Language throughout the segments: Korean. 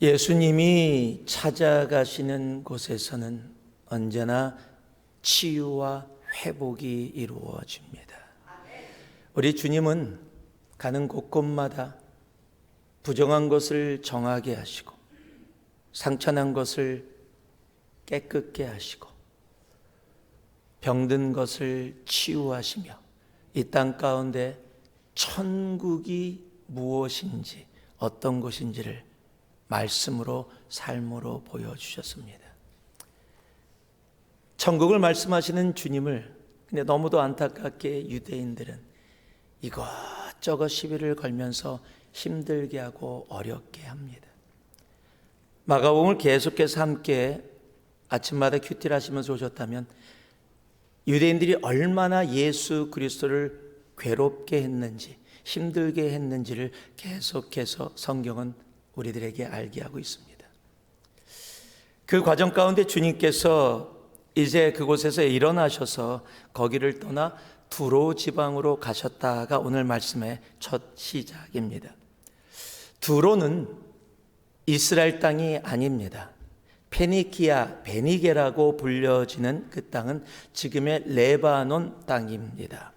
예수님이 찾아가시는 곳에서는 언제나 치유와 회복이 이루어집니다. 우리 주님은 가는 곳곳마다 부정한 것을 정하게 하시고 상처난 것을 깨끗게 하시고 병든 것을 치유하시며 이 땅 가운데 천국이 무엇인지 어떤 것인지를 말씀으로 삶으로 보여주셨습니다. 천국을 말씀하시는 주님을 근데 너무도 안타깝게 유대인들은 이것저것 시비를 걸면서 힘들게 하고 어렵게 합니다. 마가복음을 계속해서 함께 아침마다 큐티를 하시면서 오셨다면 유대인들이 얼마나 예수 그리스도를 괴롭게 했는지 힘들게 했는지를 계속해서 성경은 우리들에게 알게 하고 있습니다. 그 과정 가운데 주님께서 이제 그곳에서 일어나셔서 거기를 떠나 두로 지방으로 가셨다가 오늘 말씀의 첫 시작입니다. 두로는 이스라엘 땅이 아닙니다. 페니키아, 베니게라고 불려지는 그 땅은 지금의 레바논 땅입니다.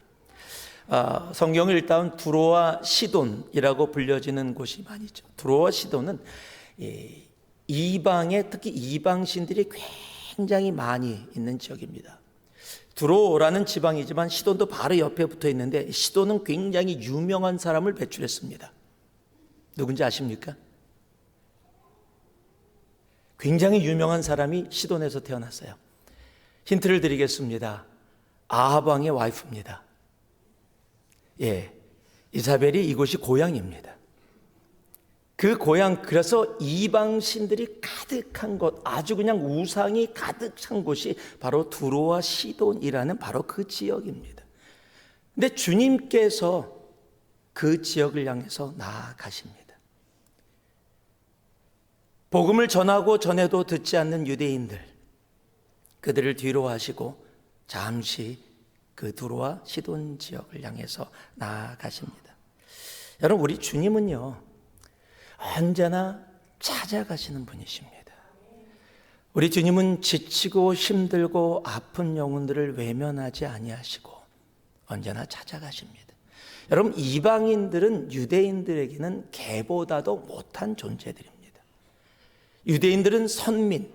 성경을 읽다 두로와 시돈이라고 불려지는 곳이 많이 있죠. 두로와 시돈은 이방에 특히 이방신들이 굉장히 많이 있는 지역입니다. 두로라는 지방이지만 시돈도 바로 옆에 붙어 있는데 시돈은 굉장히 유명한 사람을 배출했습니다. 누군지 아십니까? 굉장히 유명한 사람이 시돈에서 태어났어요. 힌트를 드리겠습니다. 아합 왕의 와이프입니다. 이사벨이 이곳이 고향입니다. 그 고향, 그래서 이방신들이 가득한 곳, 아주 그냥 우상이 가득 찬 곳이 바로 두로와 시돈이라는 바로 그 지역입니다. 근데 주님께서 그 지역을 향해서 나아가십니다. 복음을 전하고 전해도 듣지 않는 유대인들, 그들을 뒤로 하시고 잠시 그 두로와 시돈 지역을 향해서 나아가십니다. 여러분, 우리 주님은요 언제나 찾아가시는 분이십니다. 우리 주님은 지치고 힘들고 아픈 영혼들을 외면하지 아니하시고 언제나 찾아가십니다. 여러분, 이방인들은 유대인들에게는 개보다도 못한 존재들입니다. 유대인들은 선민,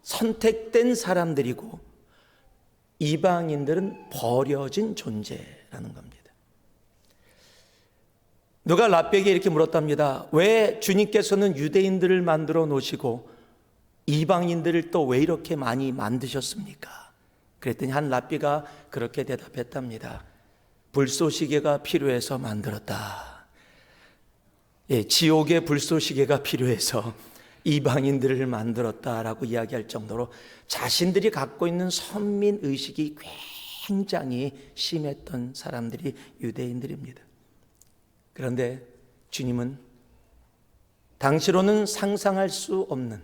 선택된 사람들이고 이방인들은 버려진 존재라는 겁니다. 누가 랍비에게 이렇게 물었답니다. 왜 주님께서는 유대인들을 만들어 놓으시고 이방인들을 또 왜 이렇게 많이 만드셨습니까? 그랬더니 한 랍비가 그렇게 대답했답니다. 불쏘시개가 필요해서 만들었다. 지옥의 불쏘시개가 필요해서 이방인들을 만들었다라고 이야기할 정도로 자신들이 갖고 있는 선민의식이 굉장히 심했던 사람들이 유대인들입니다. 그런데 주님은 당시로는 상상할 수 없는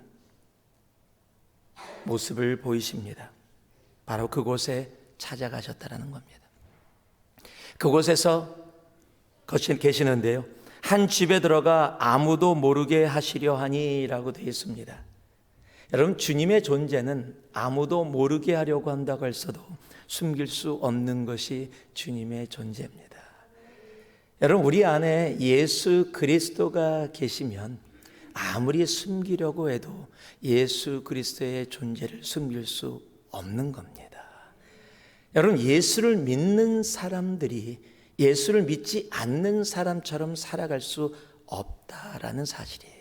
모습을 보이십니다. 바로 그곳에 찾아가셨다는 겁니다. 그곳에서 계시는데요, 한 집에 들어가 아무도 모르게 하시려 하니라고 되어 있습니다. 여러분, 주님의 존재는 아무도 모르게 하려고 한다고 했어도 숨길 수 없는 것이 주님의 존재입니다. 여러분, 우리 안에 예수 그리스도가 계시면 아무리 숨기려고 해도 예수 그리스도의 존재를 숨길 수 없는 겁니다. 여러분, 예수를 믿는 사람들이 예수를 믿지 않는 사람처럼 살아갈 수 없다라는 사실이에요.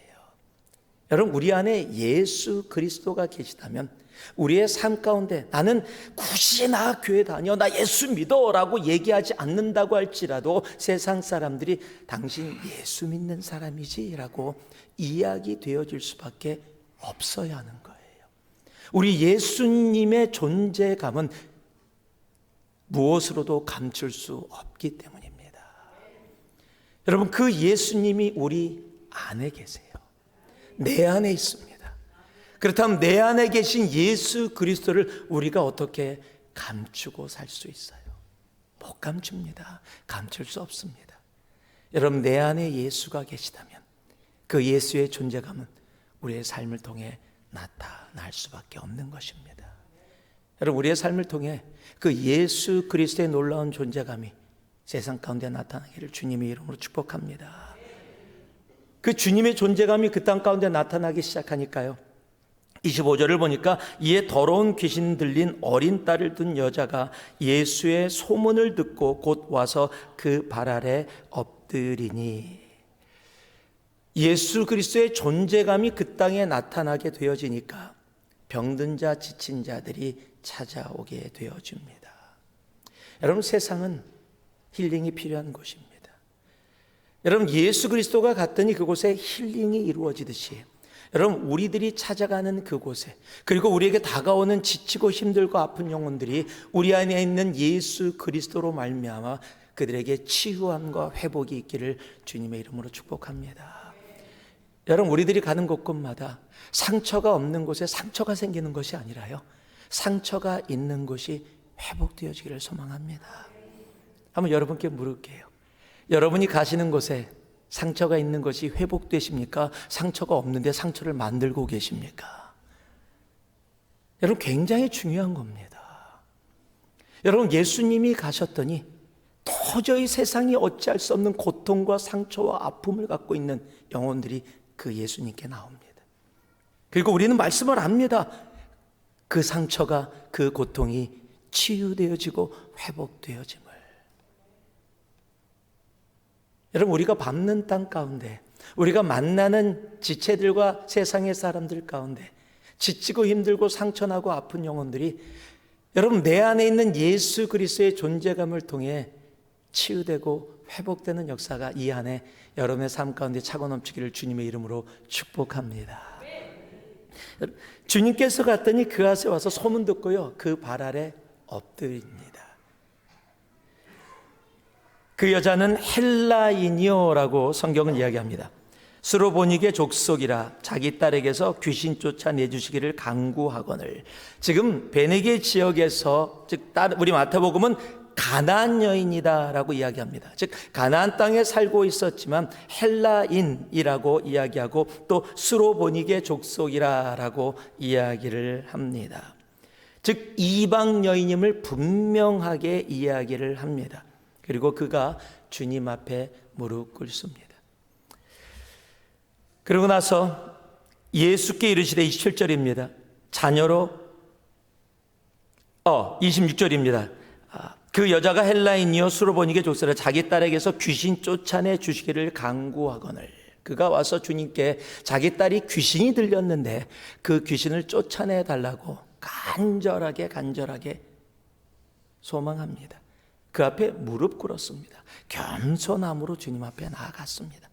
여러분, 우리 안에 예수 그리스도가 계시다면 우리의 삶 가운데 나는 굳이 나 교회 다녀, 나 예수 믿어 라고 얘기하지 않는다고 할지라도 세상 사람들이 당신 예수 믿는 사람이지 라고 이야기 되어질 수밖에 없어야 하는 거예요. 우리 예수님의 존재감은 무엇으로도 감출 수 없기 때문입니다. 여러분, 그 예수님이 우리 안에 계세요. 내 안에 있습니다. 그렇다면 내 안에 계신 예수 그리스도를 우리가 어떻게 감추고 살 수 있어요? 못 감춥니다. 감출 수 없습니다. 여러분, 내 안에 예수가 계시다면 그 예수의 존재감은 우리의 삶을 통해 나타날 수밖에 없는 것입니다. 여러분, 우리의 삶을 통해 그 예수 그리스도의 놀라운 존재감이 세상 가운데 나타나기를 주님의 이름으로 축복합니다. 그 주님의 존재감이 그 땅 가운데 나타나기 시작하니까요, 25절을 보니까 이에 더러운 귀신 들린 어린 딸을 둔 여자가 예수의 소문을 듣고 곧 와서 그 발 아래 엎드리니, 예수 그리스도의 존재감이 그 땅에 나타나게 되어지니까 병든 자, 지친 자들이 찾아오게 되어집니다. 여러분, 세상은 힐링이 필요한 곳입니다. 여러분, 예수 그리스도가 갔더니 그곳에 힐링이 이루어지듯이 여러분, 우리들이 찾아가는 그곳에, 그리고 우리에게 다가오는 지치고 힘들고 아픈 영혼들이 우리 안에 있는 예수 그리스도로 말미암아 그들에게 치유함과 회복이 있기를 주님의 이름으로 축복합니다. 여러분, 우리들이 가는 곳곳마다 상처가 없는 곳에 상처가 생기는 것이 아니라요, 상처가 있는 곳이 회복되어지기를 소망합니다. 한번 여러분께 물을게요. 여러분이 가시는 곳에 상처가 있는 것이 회복되십니까? 상처가 없는데 상처를 만들고 계십니까? 여러분, 굉장히 중요한 겁니다. 여러분, 예수님이 가셨더니 도저히 세상이 어찌할 수 없는 고통과 상처와 아픔을 갖고 있는 영혼들이 그 예수님께 나옵니다. 그리고 우리는 말씀을 압니다. 그 상처가, 그 고통이 치유되어지고 회복되어짐을. 여러분, 우리가 밟는 땅 가운데, 우리가 만나는 지체들과 세상의 사람들 가운데 지치고 힘들고 상처나고 아픈 영혼들이 여러분, 내 안에 있는 예수 그리스도의 존재감을 통해 치유되고 회복되는 역사가 이 안에 여러분의 삶 가운데 차고 넘치기를 주님의 이름으로 축복합니다. 주님께서 갔더니 그 앞에 와서 소문 듣고요, 그 발 아래 엎드립니다. 그 여자는 헬라인이요라고 성경은 이야기합니다. 스로보니게 족속이라 자기 딸에게서 귀신 쫓아내주시기를 간구하거늘. 지금 베네게 지역에서, 즉 우리 마태복음은 가나안 여인이다라고 이야기합니다. 즉 가나안 땅에 살고 있었지만 헬라인이라고 이야기하고 또 스로보니게 족속이라고 이야기를 합니다. 즉 이방 여인임을 분명하게 이야기를 합니다. 그리고 그가 주님 앞에 무릎 꿇습니다. 그러고 나서 예수께 이르시되, 27절입니다. 자녀로 26절입니다. 그 여자가 헬라인이요 스로보니게 족속이라 자기 딸에게서 귀신 쫓아내 주시기를 간구하거늘. 그가 와서 주님께 자기 딸이 귀신이 들렸는데 그 귀신을 쫓아내 달라고 간절하게 소망합니다. 그 앞에 무릎 꿇었습니다. 겸손함으로 주님 앞에 나아갔습니다.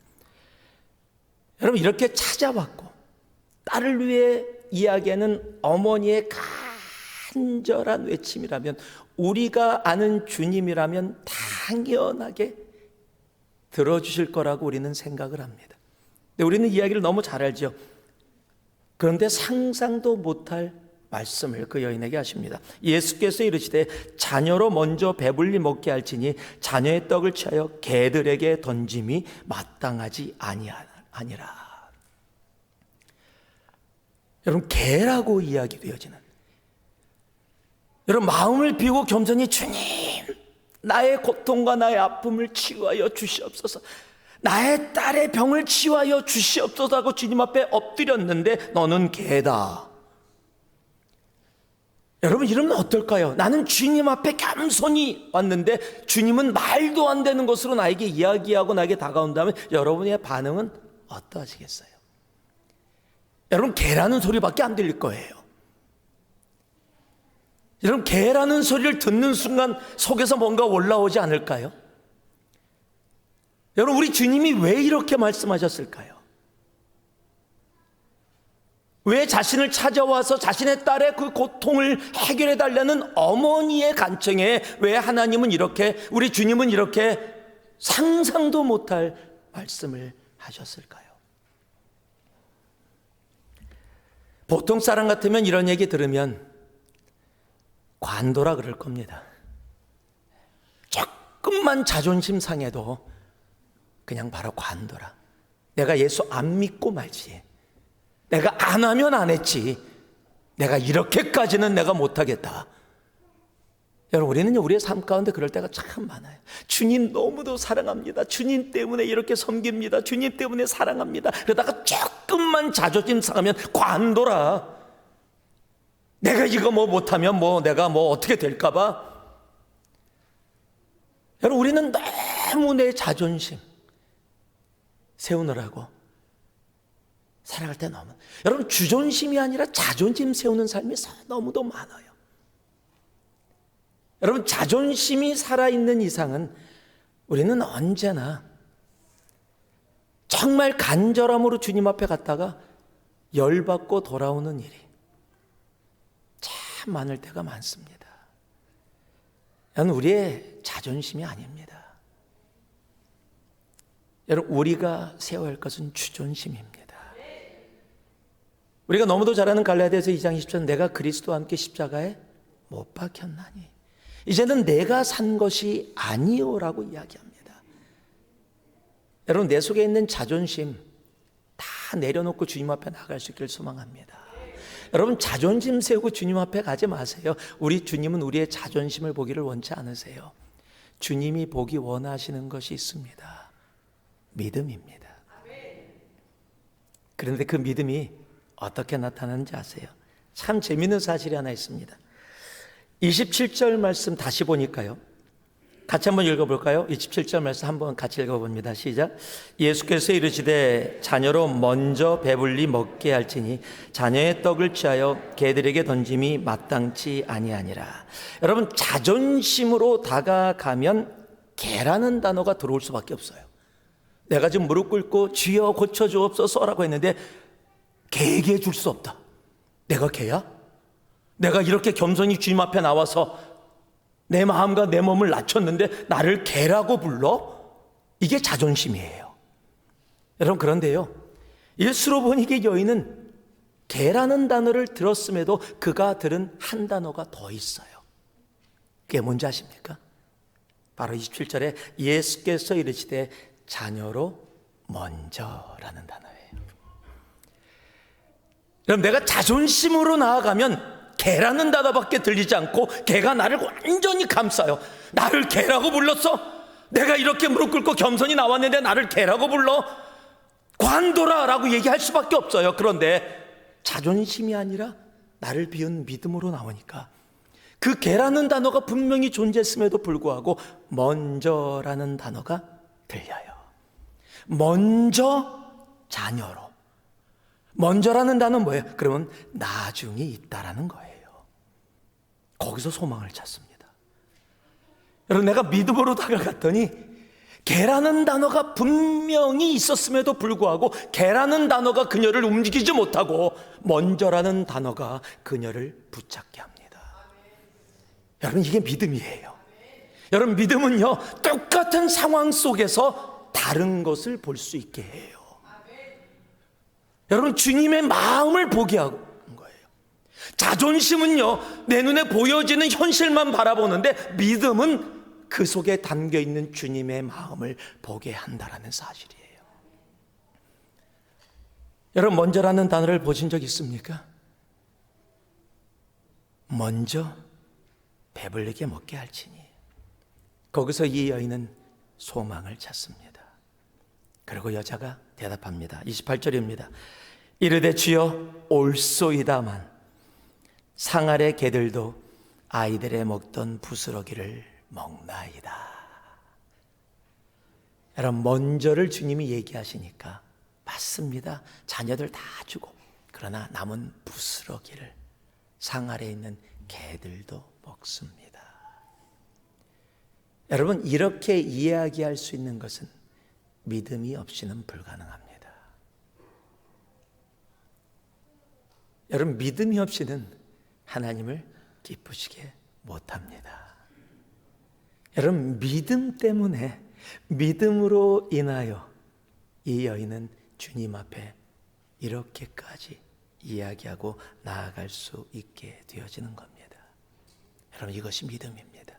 여러분, 이렇게 찾아왔고 딸을 위해 이야기하는 어머니의 간절한 외침이라면, 우리가 아는 주님이라면 당연하게 들어주실 거라고 우리는 생각을 합니다. 근데 우리는 이야기를 너무 잘 알죠. 그런데 상상도 못할 말씀을 그 여인에게 하십니다. 예수께서 이르시되 자녀로 먼저 배불리 먹게 할지니 자녀의 떡을 취하여 개들에게 던짐이 마땅하지 아니라. 여러분, 개라고 이야기되어지는, 여러분 마음을 비우고 겸손히 주님, 나의 고통과 나의 아픔을 치유하여 주시옵소서, 나의 딸의 병을 치유하여 주시옵소서 하고 주님 앞에 엎드렸는데 너는 개다. 여러분, 이러면 어떨까요? 나는 주님 앞에 겸손히 왔는데 주님은 말도 안 되는 것으로 나에게 이야기하고 나에게 다가온다면 여러분의 반응은 어떠하시겠어요? 여러분, 개라는 소리밖에 안 들릴 거예요. 여러분, 개라는 소리를 듣는 순간 속에서 뭔가 올라오지 않을까요? 여러분, 우리 주님이 왜 이렇게 말씀하셨을까요? 왜 자신을 찾아와서 자신의 딸의 그 고통을 해결해 달라는 어머니의 간청에 왜 하나님은 이렇게, 우리 주님은 이렇게 상상도 못할 말씀을 하셨을까요? 보통 사람 같으면 이런 얘기 들으면 관도라 그럴 겁니다. 조금만 자존심 상해도 그냥 바로 관도라. 내가 예수 안 믿고 말지. 내가 안 하면 안 했지. 내가 이렇게까지는 내가 못하겠다. 여러분, 우리는요, 우리의 삶 가운데 그럴 때가 참 많아요. 주님 너무도 사랑합니다. 주님 때문에 이렇게 섬깁니다. 주님 때문에 사랑합니다. 그러다가 조금만 자존심 상하면 관둬라. 내가 이거 못하면 내가 어떻게 될까봐. 여러분, 우리는 너무 내 자존심 세우느라고 살아갈 때 너무, 여러분, 주존심이 아니라 자존심 세우는 삶이 너무도 많아요. 여러분, 자존심이 살아있는 이상은 우리는 언제나 정말 간절함으로 주님 앞에 갔다가 열받고 돌아오는 일이 참 많을 때가 많습니다. 이건 우리의 자존심이 아닙니다. 여러분, 우리가 세워야 할 것은 주존심입니다. 우리가 너무도 잘 아는 갈라디아서 2장 20절, 내가 그리스도와 함께 십자가에 못 박혔나니 이제는 내가 산 것이 아니오라고 이야기합니다. 여러분, 내 속에 있는 자존심 다 내려놓고 주님 앞에 나갈 수 있기를 소망합니다. 여러분, 자존심 세우고 주님 앞에 가지 마세요. 우리 주님은 우리의 자존심을 보기를 원치 않으세요. 주님이 보기 원하시는 것이 있습니다. 믿음입니다. 그런데 그 믿음이 어떻게 나타나는지 아세요? 참 재미있는 사실이 하나 있습니다. 27절 말씀 다시 보니까요, 같이 한번 읽어볼까요? 27절 말씀 한번 같이 읽어봅니다. 시작. 예수께서 이르시되 자녀로 먼저 배불리 먹게 할지니 자녀의 떡을 취하여 개들에게 던짐이 마땅치 아니하니라. 여러분, 자존심으로 다가가면 개라는 단어가 들어올 수밖에 없어요. 내가 지금 무릎 꿇고 주여 고쳐주옵소서라고 했는데 개에게 줄 수 없다. 내가 개야? 내가 이렇게 겸손히 주님 앞에 나와서 내 마음과 내 몸을 낮췄는데 나를 개라고 불러? 이게 자존심이에요. 여러분, 그런데요, 일수로 보니 이 여인은 개라는 단어를 들었음에도 그가 들은 한 단어가 더 있어요. 그게 뭔지 아십니까? 바로 27절에 예수께서 이르시되 자녀로 먼저라는 단어예요. 여러분, 내가 자존심으로 나아가면 개라는 단어밖에 들리지 않고 개가 나를 완전히 감싸요. 나를 개라고 불렀어? 내가 이렇게 무릎 꿇고 겸손히 나왔는데 나를 개라고 불러? 관둬라 라고 얘기할 수밖에 없어요. 그런데 자존심이 아니라 나를 비운 믿음으로 나오니까 그 개라는 단어가 분명히 존재했음에도 불구하고 먼저라는 단어가 들려요. 먼저 자녀로. 먼저라는 단어는 뭐예요? 그러면 나중에 있다라는 거예요. 거기서 소망을 찾습니다. 여러분, 내가 믿음으로 다가갔더니 개라는 단어가 분명히 있었음에도 불구하고 개라는 단어가 그녀를 움직이지 못하고 먼저라는 단어가 그녀를 붙잡게 합니다. 여러분, 이게 믿음이에요. 여러분, 믿음은요, 똑같은 상황 속에서 다른 것을 볼 수 있게 해요. 여러분, 주님의 마음을 보게 하는 거예요. 자존심은요, 내 눈에 보여지는 현실만 바라보는데 믿음은 그 속에 담겨있는 주님의 마음을 보게 한다는 사실이에요. 여러분, 먼저라는 단어를 보신 적 있습니까? 먼저 배불리게 먹게 할지니. 거기서 이 여인은 소망을 찾습니다. 그리고 여자가 대답합니다. 28절입니다. 이르되 주여 올소이다만 상 아래 개들도 아이들의 먹던 부스러기를 먹나이다. 여러분, 먼저를 주님이 얘기하시니까 맞습니다. 자녀들 다 주고, 그러나 남은 부스러기를 상 아래 있는 개들도 먹습니다. 여러분, 이렇게 이야기할 수 있는 것은 믿음이 없이는 불가능합니다. 여러분, 믿음이 없이는 하나님을 기쁘시게 못합니다. 여러분, 믿음 때문에, 믿음으로 인하여 이 여인은 주님 앞에 이렇게까지 이야기하고 나아갈 수 있게 되어지는 겁니다. 여러분, 이것이 믿음입니다.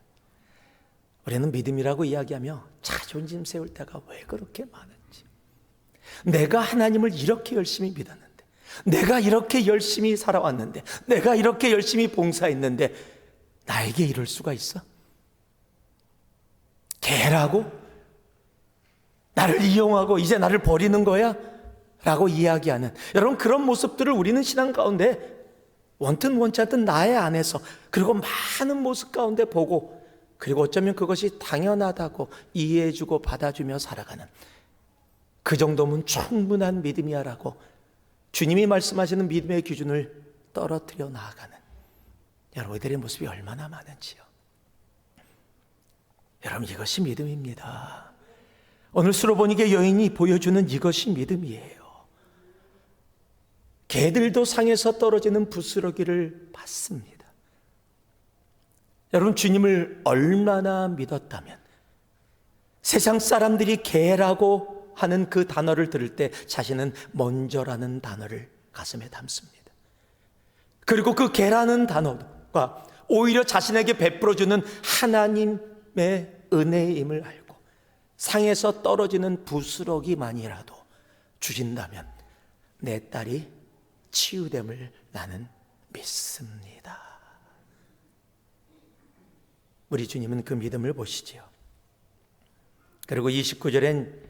우리는 믿음이라고 이야기하며 자존심 세울 때가 왜 그렇게 많은지, 내가 하나님을 이렇게 열심히 믿었는데, 내가 이렇게 열심히 살아왔는데, 내가 이렇게 열심히 봉사했는데 나에게 이럴 수가 있어? 개라고? 나를 이용하고 이제 나를 버리는 거야? 라고 이야기하는, 여러분, 그런 모습들을 우리는 신앙 가운데 원튼 원치 않든 나의 안에서, 그리고 많은 모습 가운데 보고, 그리고 어쩌면 그것이 당연하다고 이해해주고 받아주며 살아가는, 그 정도면 충분한 믿음이야 라고 주님이 말씀하시는 믿음의 기준을 떨어뜨려 나아가는 여러분들의 모습이 얼마나 많은지요. 여러분, 이것이 믿음입니다. 오늘 수로보니게 여인이 보여주는 이것이 믿음이에요. 개들도 상에서 떨어지는 부스러기를 받습니다. 여러분, 주님을 얼마나 믿었다면 세상 사람들이 개라고 하는 그 단어를 들을 때 자신은 먼저라는 단어를 가슴에 담습니다. 그리고 그 개라는 단어가 오히려 자신에게 베풀어주는 하나님의 은혜임을 알고 상에서 떨어지는 부스러기만이라도 주신다면 내 딸이 치유됨을 나는 믿습니다. 우리 주님은 그 믿음을 보시지요. 그리고 29절엔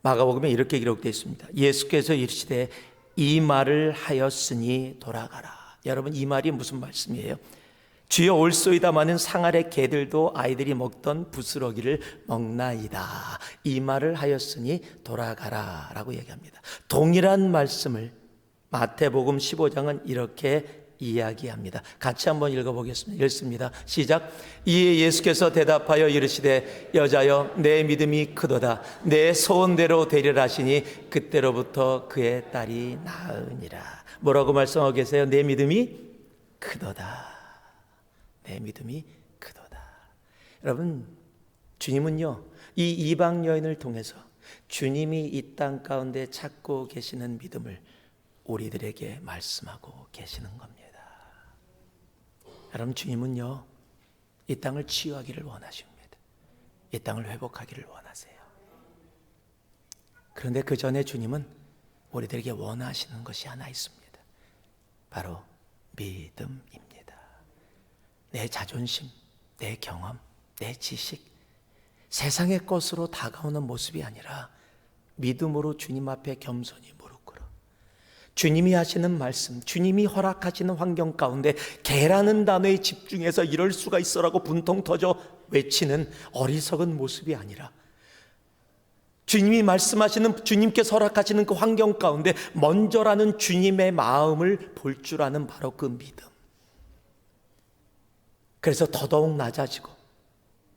마가복음에 이렇게 기록되어 있습니다. 예수께서 이르시되 이 말을 하였으니 돌아가라. 여러분, 이 말이 무슨 말씀이에요? 주여 올소이다마는 상 아래 개들도 아이들이 먹던 부스러기를 먹나이다. 이 말을 하였으니 돌아가라 라고 얘기합니다. 동일한 말씀을 마태복음 15장은 이렇게 이야기합니다. 같이 한번 읽어보겠습니다. 읽습니다. 시작. 이에 예수께서 대답하여 이르시되 여자여 내 믿음이 크도다. 내 소원대로 되리라 하시니 그때로부터 그의 딸이 나으니라. 뭐라고 말씀하고 계세요? 내 믿음이 크도다. 내 믿음이 크도다. 여러분, 주님은요, 이 이방 여인을 통해서 주님이 이 땅 가운데 찾고 계시는 믿음을 우리들에게 말씀하고 계시는 겁니다. 여러분, 주님은요, 이 땅을 치유하기를 원하십니다. 이 땅을 회복하기를 원하세요. 그런데 그 전에 주님은 우리들에게 원하시는 것이 하나 있습니다. 바로 믿음입니다. 내 자존심, 내 경험, 내 지식, 세상의 것으로 다가오는 모습이 아니라 믿음으로 주님 앞에 겸손히 무릎 꿇어 주님이 하시는 말씀, 주님이 허락하시는 환경 가운데 개라는 단어에 집중해서 이럴 수가 있어라고 분통 터져 외치는 어리석은 모습이 아니라 주님이 말씀하시는, 주님께서 허락하시는 그 환경 가운데 먼저라는 주님의 마음을 볼 줄 아는 바로 그 믿음. 그래서 더더욱 낮아지고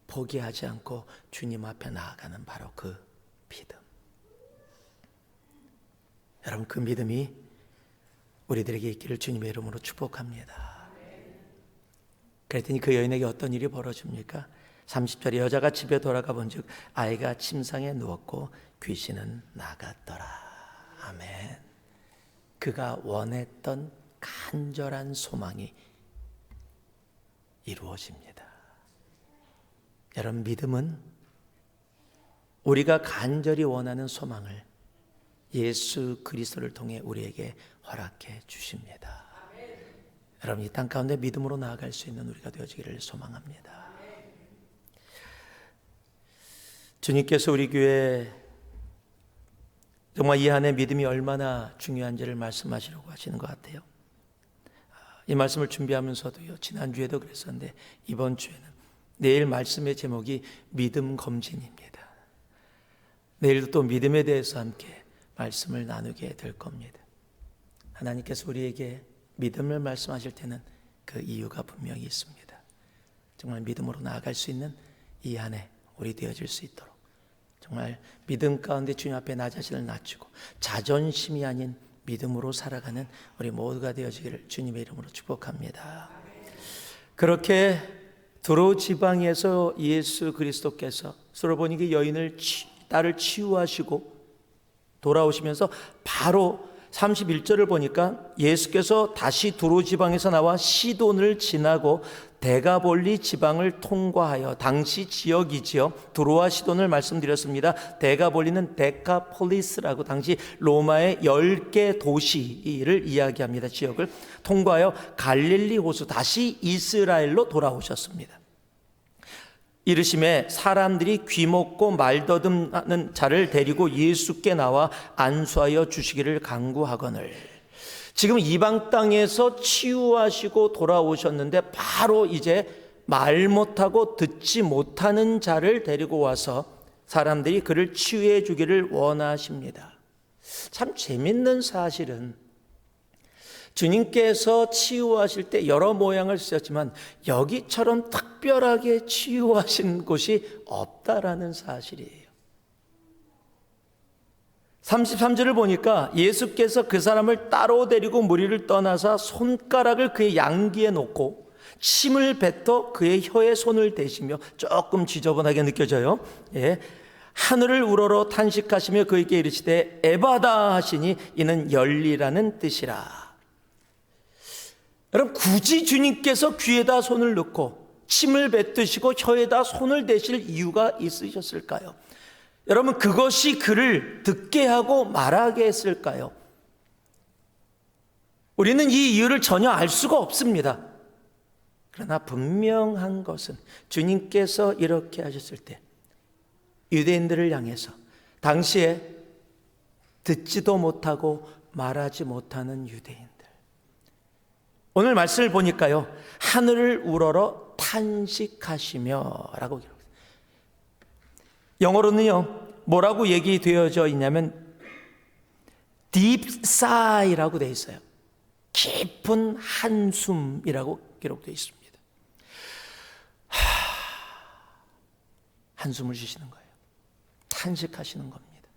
포기하지 않고 주님 앞에 나아가는 바로 그 믿음. 여러분, 그 믿음이 우리들에게 있기를 주님의 이름으로 축복합니다. 그랬더니 그 여인에게 어떤 일이 벌어집니까? 30절에 여자가 집에 돌아가 본즉 아이가 침상에 누웠고 귀신은 나갔더라. 아멘. 그가 원했던 간절한 소망이 이루어집니다. 여러분, 믿음은 우리가 간절히 원하는 소망을 예수 그리스도를 통해 우리에게 허락해 주십니다. 여러분, 이 땅 가운데 믿음으로 나아갈 수 있는 우리가 되어지기를 소망합니다. 주님께서 우리 교회에 정말 이 안에 믿음이 얼마나 중요한지를 말씀하시려고 하시는 것 같아요. 이 말씀을 준비하면서도요, 지난주에도 그랬었는데 이번 주에는 내일 말씀의 제목이 믿음 검진입니다. 내일도 또 믿음에 대해서 함께 말씀을 나누게 될 겁니다. 하나님께서 우리에게 믿음을 말씀하실 때는 그 이유가 분명히 있습니다. 정말 믿음으로 나아갈 수 있는 이 안에 우리 되어질 수 있도록 정말 믿음 가운데 주님 앞에 나 자신을 낮추고 자존심이 아닌 믿음으로 살아가는 우리 모두가 되어지기를 주님의 이름으로 축복합니다. 그렇게 두로 지방에서 예수 그리스도께서 수로보니게 여인을 딸을 치유하시고 돌아오시면서 바로 31절을 보니까 예수께서 다시 두로 지방에서 나와 시돈을 지나고 데가볼리 지방을 통과하여, 당시 지역이지요. 두로와 시돈을 말씀드렸습니다. 데가볼리는 데카폴리스라고 당시 로마의 10개 도시를 이야기합니다. 지역을 통과하여 갈릴리 호수, 다시 이스라엘로 돌아오셨습니다. 이르심에 사람들이 귀먹고 말더듬하는 자를 데리고 예수께 나와 안수하여 주시기를 간구하거늘. 지금 이방 땅에서 치유하시고 돌아오셨는데 바로 이제 말 못하고 듣지 못하는 자를 데리고 와서 사람들이 그를 치유해 주기를 원하십니다. 참 재밌는 사실은 주님께서 치유하실 때 여러 모양을 쓰셨지만 여기처럼 특별하게 치유하신 곳이 없다라는 사실이에요. 33절을 보니까 예수께서 그 사람을 따로 데리고 무리를 떠나서 손가락을 그의 양귀에 놓고 침을 뱉어 그의 혀에 손을 대시며, 조금 지저분하게 느껴져요. 예. 하늘을 우러러 탄식하시며 그에게 이르시되 에바다 하시니 이는 열리라는 뜻이라. 여러분, 굳이 주님께서 귀에다 손을 넣고 침을 뱉으시고 혀에다 손을 대실 이유가 있으셨을까요? 여러분, 그것이 그를 듣게 하고 말하게 했을까요? 우리는 이 이유를 전혀 알 수가 없습니다. 그러나 분명한 것은 주님께서 이렇게 하셨을 때 유대인들을 향해서 당시에 듣지도 못하고 말하지 못하는 유대인들, 오늘 말씀을 보니까요, 하늘을 우러러 탄식하시며 라고 기록했어요. 영어로는요, 뭐라고 얘기되어져 있냐면 deep sigh라고 되어 있어요. 깊은 한숨이라고 기록되어 있습니다. 한숨을 쉬시는 거예요. 탄식하시는 겁니다.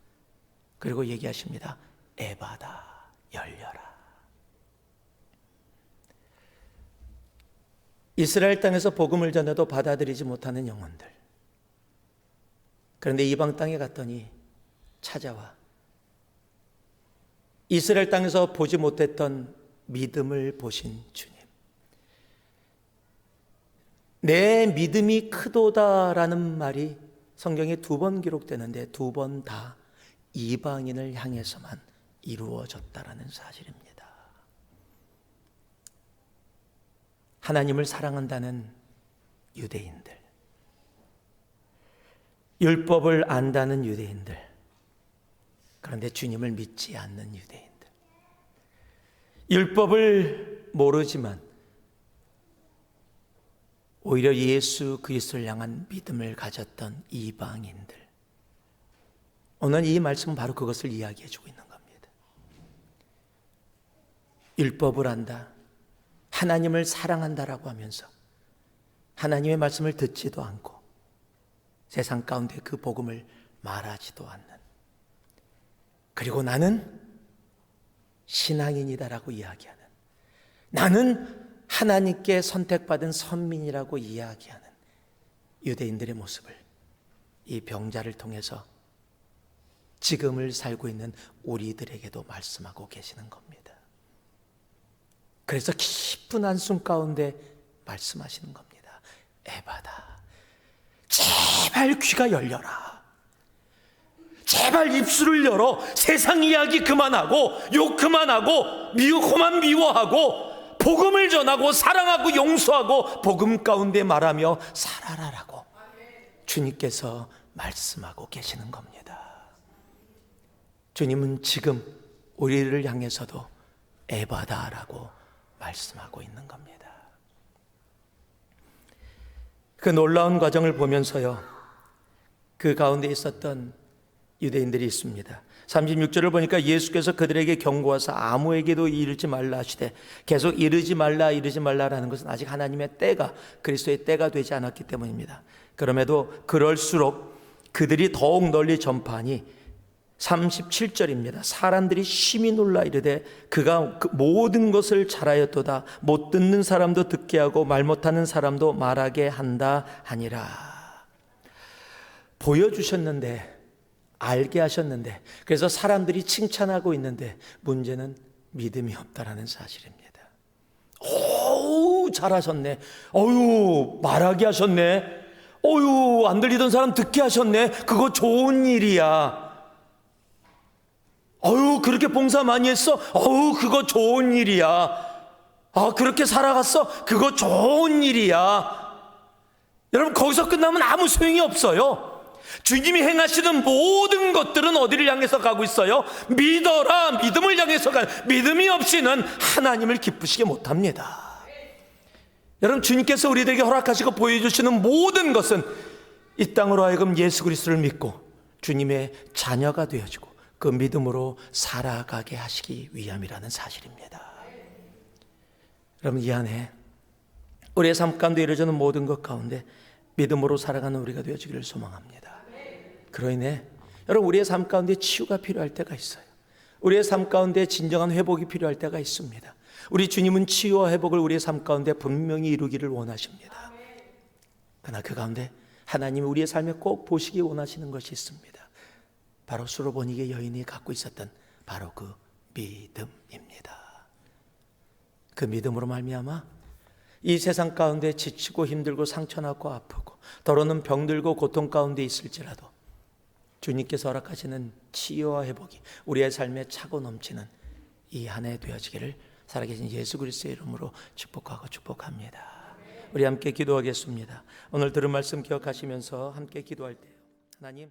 그리고 얘기하십니다. 에바다, 열려라. 이스라엘 땅에서 복음을 전해도 받아들이지 못하는 영혼들, 그런데 이방 땅에 갔더니 찾아와 이스라엘 땅에서 보지 못했던 믿음을 보신 주님. 내 믿음이 크도다라는 말이 성경에 2번 기록되는데 2번 다 이방인을 향해서만 이루어졌다라는 사실입니다. 하나님을 사랑한다는 유대인들, 율법을 안다는 유대인들, 그런데 주님을 믿지 않는 유대인들, 율법을 모르지만 오히려 예수 그리스도를 향한 믿음을 가졌던 이방인들, 오늘 이 말씀은 바로 그것을 이야기해 주고 있는 겁니다. 율법을 안다, 하나님을 사랑한다라고 하면서 하나님의 말씀을 듣지도 않고 세상 가운데 그 복음을 말하지도 않는, 그리고 나는 신앙인이다라고 이야기하는, 나는 하나님께 선택받은 선민이라고 이야기하는 유대인들의 모습을 이 병자를 통해서 지금을 살고 있는 우리들에게도 말씀하고 계시는 겁니다. 그래서 깊은 한숨 가운데 말씀하시는 겁니다. 에바다, 제발 귀가 열려라. 제발 입술을 열어 세상 이야기 그만하고 욕 그만하고 그만 미워하고 복음을 전하고 사랑하고 용서하고 복음 가운데 말하며 살아라라고 주님께서 말씀하고 계시는 겁니다. 주님은 지금 우리를 향해서도 에바다라고 말씀하고 있는 겁니다. 그 놀라운 과정을 보면서요, 그 가운데 있었던 유대인들이 있습니다. 36절을 보니까 예수께서 그들에게 경고하사 아무에게도 이르지 말라 하시되, 계속 이르지 말라라는 것은 아직 하나님의 때가, 그리스도의 때가 되지 않았기 때문입니다. 그럼에도 그럴수록 그들이 더욱 널리 전파하니 37절입니다. 사람들이 심히 놀라 이르되 그가 모든 것을 잘하였도다. 못 듣는 사람도 듣게 하고 말 못하는 사람도 말하게 한다 하니라. 보여주셨는데 알게 하셨는데, 그래서 사람들이 칭찬하고 있는데 문제는 믿음이 없다라는 사실입니다. 어우, 잘하셨네. 어유, 말하게 하셨네. 어유, 안 들리던 사람 듣게 하셨네. 그거 좋은 일이야. 어유, 그렇게 봉사 많이 했어. 어유, 그거 좋은 일이야. 아, 그렇게 살아갔어. 그거 좋은 일이야. 여러분, 거기서 끝나면 아무 소용이 없어요. 주님이 행하시는 모든 것들은 어디를 향해서 가고 있어요? 믿어라. 믿음을 향해서 가는, 믿음이 없이는 하나님을 기쁘시게 못합니다. 여러분, 주님께서 우리들에게 허락하시고 보여주시는 모든 것은 이 땅으로 하여금 예수 그리스도를 믿고 주님의 자녀가 되어지고 그 믿음으로 살아가게 하시기 위함이라는 사실입니다. 여러분, 이 안에 우리의 삶 가운데 이루어지는 모든 것 가운데 믿음으로 살아가는 우리가 되어지기를 소망합니다. 그로 인해 여러분, 우리의 삶 가운데 치유가 필요할 때가 있어요. 우리의 삶 가운데 진정한 회복이 필요할 때가 있습니다. 우리 주님은 치유와 회복을 우리의 삶 가운데 분명히 이루기를 원하십니다. 그러나 그 가운데 하나님이 우리의 삶에 꼭 보시기 원하시는 것이 있습니다. 바로 수로보니게 여인이 갖고 있었던 바로 그 믿음입니다. 그 믿음으로 말미암아 이 세상 가운데 지치고 힘들고 상처나고 아프고 더러는 병들고 고통 가운데 있을지라도 주님께서 허락하시는 치유와 회복이 우리의 삶에 차고 넘치는 이 한 해 되어지기를 살아계신 예수 그리스도의 이름으로 축복하고 축복합니다. 우리 함께 기도하겠습니다. 오늘 들은 말씀 기억하시면서 함께 기도할 때요, 하나님,